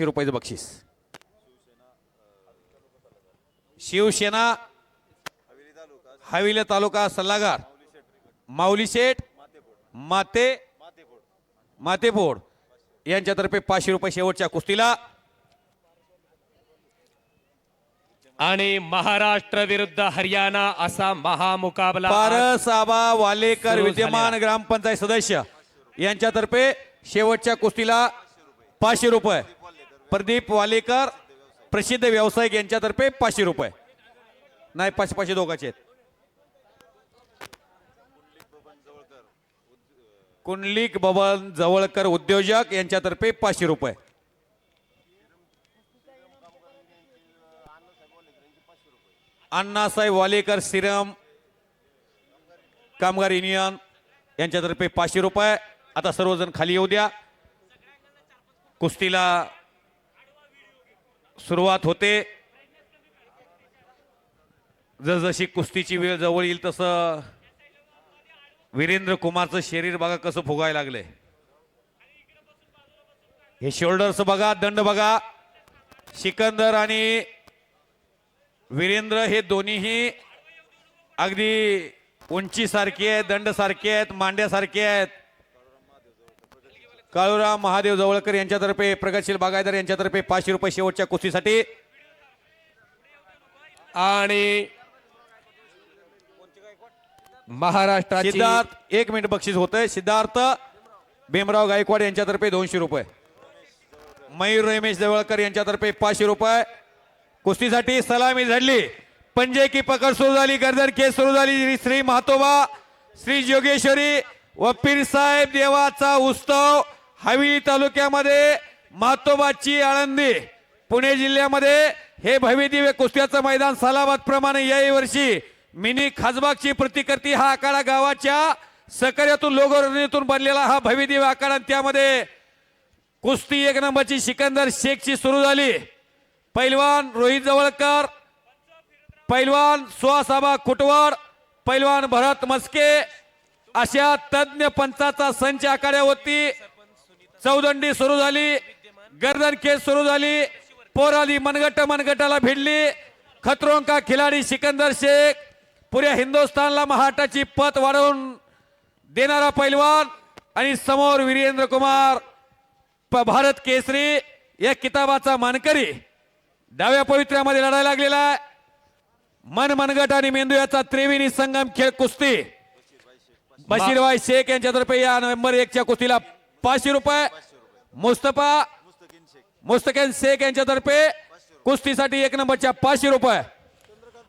रुपयाचं बक्षीस. शिवसेना हवेली तालुका सल्लागार माऊली शेठ मातेपोड यांच्यातर्फे 500 रुपये शेवटच्या कुस्तीला. आणि महाराष्ट्र विरुद्ध हरियाणा असा महामुकाबला पारस आबा वालेकर विद्यमान ग्रामपंचायत सदस्य यांच्यातर्फे शेवटच्या कुस्तीला 500 रुपये. प्रदीप वालेकर प्रसिद्ध व्यावसायिक यांच्यातर्फे 500 रुपये. नाही 500 दोघांचे आहेत. कुंडलिक बबन जवळकर उद्योजक यांच्यातर्फे 500 रुपये. अण्णासाहेब वालेकर सिरम कामगार युनियन यांच्यातर्फे 500 रुपये. आता सर्वजण खाली येऊ द्या. कुस्तीला सुरुवात होते. जसजशी कुस्तीची वेळ जवळ येईल तसं वीरेंद्र कुमारचं शरीर बघा कसं फुगायला लागले. हे शोल्डर्स बघा, दंड बघा. सिकंदर आणि वीरेंद्र हे दोन्हीही अगदी उंची सारखी आहेत, दंड सारखे आहेत, मांड्यासारखे आहेत. काळूराम महादेव जवळकर यांच्यातर्फे प्रगतशील बागायतदार यांच्यातर्फे 500 रुपये शेवटच्या कुस्तीसाठी. आणि महाराष्ट्राची सिद्धार्थ 1 मिनिट बक्षीस होतंय. सिद्धार्थ भीमराव गायकवाड यांच्यातर्फे 200 रुपये. मयूर रमेश जवळकर यांच्यातर्फे 500 रुपये. कुस्तीसाठी सलामी झडली. पंजे की पकड सुरू झाली. गर्दन केस सुरू झाली. श्री महातोबा श्री जोगेश्वरी व पीर साहेब देवाचा उत्सव हवेली तालुक्यामध्ये महातोबाची आळंदी पुणे जिल्ह्यामध्ये हे भव्यदिव्य कुस्त्याचं मैदान सालाबाद प्रमाणे याही वर्षी मिनी खासबागची प्रतिकृती हा आखाडा गावाच्या सहकार्यातून लोगोरणीतून बनलेला हा भव्यदिव्य आखाडा. त्यामध्ये कुस्ती 1 नंबरची सिकंदर शेखची सुरू झाली. पैलवान रोहित जवळकर, पैलवान सुहासाबा कुटवड, पैलवान भरत मस्के अशा तज्ञ पंचाचा संच आखाड्यावरती चौदंडी सुरू झाली. गर्दन केस सुरू झाली. पोराली मनगटाला भिडली. खतरों का खिलाडी सिकंदर शेख पुऱ्या हिंदुस्थानला महाटाची पत वाढवून देणारा पैलवान आणि समोर वीरेंद्र कुमार भारत केसरी या किताबाचा मानकरी डाव्या पवित्र्यामध्ये लढायला लागलेला आहे. मनगट आणि मेंदू याचा त्रिवेणी संगम खेळ कुस्ती. बशीरभाई शेख यांच्यातर्फे या नंबर 1 च्या कुस्तीला 500 रुपये. मुस्तकीन शेख यांच्यातर्फे कुस्तीसाठी 1 नंबरच्या 500 रुपये.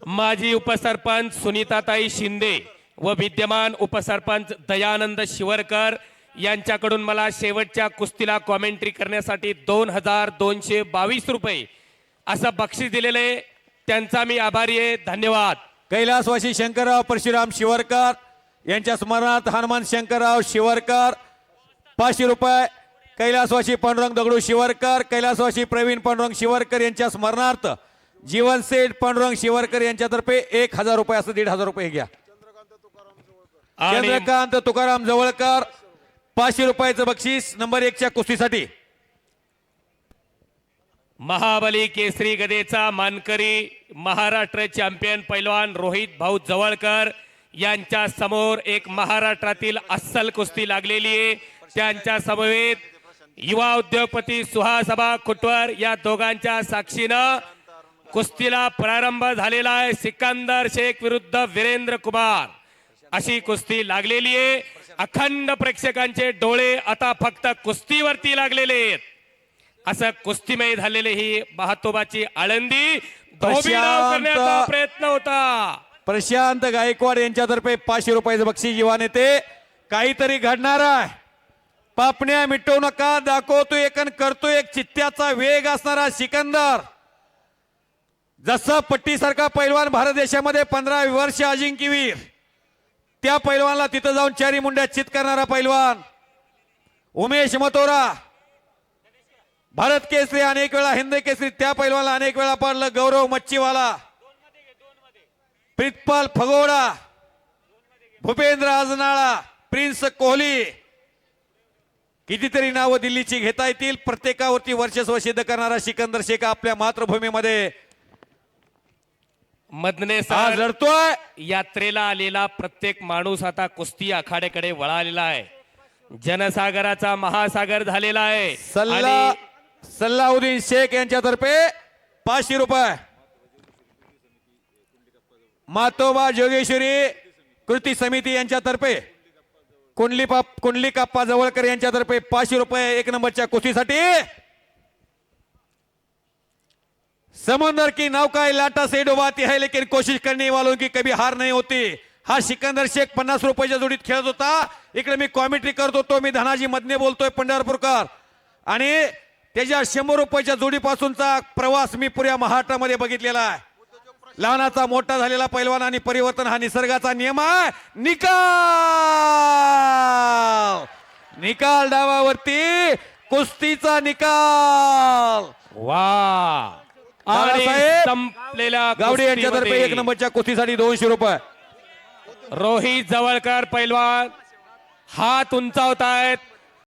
माजी उपसरपंच सुनीताताई शिंदे व विद्यमान उपसरपंच दयानंद शिवरकर यांच्याकडून मला शेवटच्या कुस्तीला कॉमेंट्री करण्यासाठी 2222 रुपये असं बक्षीस दिलेले त्यांचा मी आभारी आहे. धन्यवाद. कैलासवासी शंकरराव परशुराम शिवरकर यांच्या स्मरणार्थ हनुमान शंकरराव शिवरकर 500 रुपये. कैलासवासी पांडुरंग दगडू शिवरकर, कैलासवासी प्रवीण पांडुरंग शिवरकर यांच्या स्मरणार्थ जीवन सेठ पांडुरंग शिवरकर यांच्यातर्फे 1000 रुपये असं 1500 रुपये घ्या. चंद्रकांत तुकाराम जवळकर 500 रुपयाचं बक्षीस नंबर 1 च्या कुस्तीसाठी. महाबली केसरी गदेचा मानकरी महाराष्ट्र चॅम्पियन पैलवान रोहित भाऊ जवळकर यांच्या समोर एक महाराष्ट्रातील अस्सल कुस्ती लागलेली आहे. त्यांच्या समवेत युवा उद्योगपती सुहासबा कुटवर या दोघांच्या साक्षीनं कुस्तीला प्रारंभ झालेला आहे. सिकंदर शेख विरुद्ध वीरेंद्र कुमार अशी कुस्ती लागलेली आहे. अखंड प्रेक्षकांचे डोळे आता फक्त कुस्तीवरती लागलेले आहेत. असं कुस्तीमय झालेले ही महातोबाची आळंदी धोबीडाव करण्याचा प्रयत्न होता. प्रशांत गायकवाड यांच्यातर्फे 500 रुपयाचं बक्षीस. युवा नेते काहीतरी घडणार आहे. पापण्या मिटवू नका. दाखवतोय एक करतोय एक चित्त्याचा वेग असणारा सिकंदर. जसं पट्टीसारखा पैलवान भारत देशामध्ये 15 वर्ष अजिंक्यवीर, त्या पैलवानला तिथं जाऊन 4 मुंड्या चित करणारा पैलवान उमेश मतोरा. भारत केसरी अनेक वेळा, हिंद केसरी त्या पैलवानला अनेक वेळा पडलं. गौरव मच्छीवाला, प्रितपाल फगोडा, भूपेंद्र आजनाळा, प्रिन्स कोहली कितीतरी नावं दिल्लीची घेता येतील, प्रत्येकावरती वर्चस्व सिद्ध करणारा सिकंदर शेख आपल्या मातृभूमीमध्ये मधने आज सर लढतोय. यात्रेला आलेला प्रत्येक माणूस आता कुस्ती आखाड्याकडे वळालेला आहे. जनसागराचा महासागर झालेला आहे. सल्लाउद्दीन शेख यांच्यातर्फे 500 रुपये. मातोबा जोगेश्वरी कृती समिती यांच्यातर्फे कुंडली काप्पा जवळकर यांच्यातर्फे 500 रुपये 1 नंबरच्या कुस्तीसाठी. समुंदर की नौका लाटा से डुबाती है लेकिन कोशिश करने वालों की कभी हार नहीं होती. हा सिकंदर शेख 50 रुपयाच्या जोडीत खेळत होता. इकडे मी कॉमेंट्री करत होतो, मी धनाजी मधने बोलतोय पंढरपूरकर, आणि त्याच्या 100 रुपयाच्या जोडीपासूनचा प्रवास मी पुऱ्या महाराष्ट्रामध्ये बघितलेला आहे. लहानाचा मोठा झालेला पैलवान आणि परिवर्तन हा निसर्गाचा नियम आहे. निकाल डावावरती कुस्तीचा निकाल. वा आणि दादासाहेब संपलेल्या गावडे यांच्यातर्फे कुस्तीमध्ये 1 नंबरच्या कुस्तीसाठी 200 रुपये. रोहित जवळकर पैलवान हात उंचावतायत.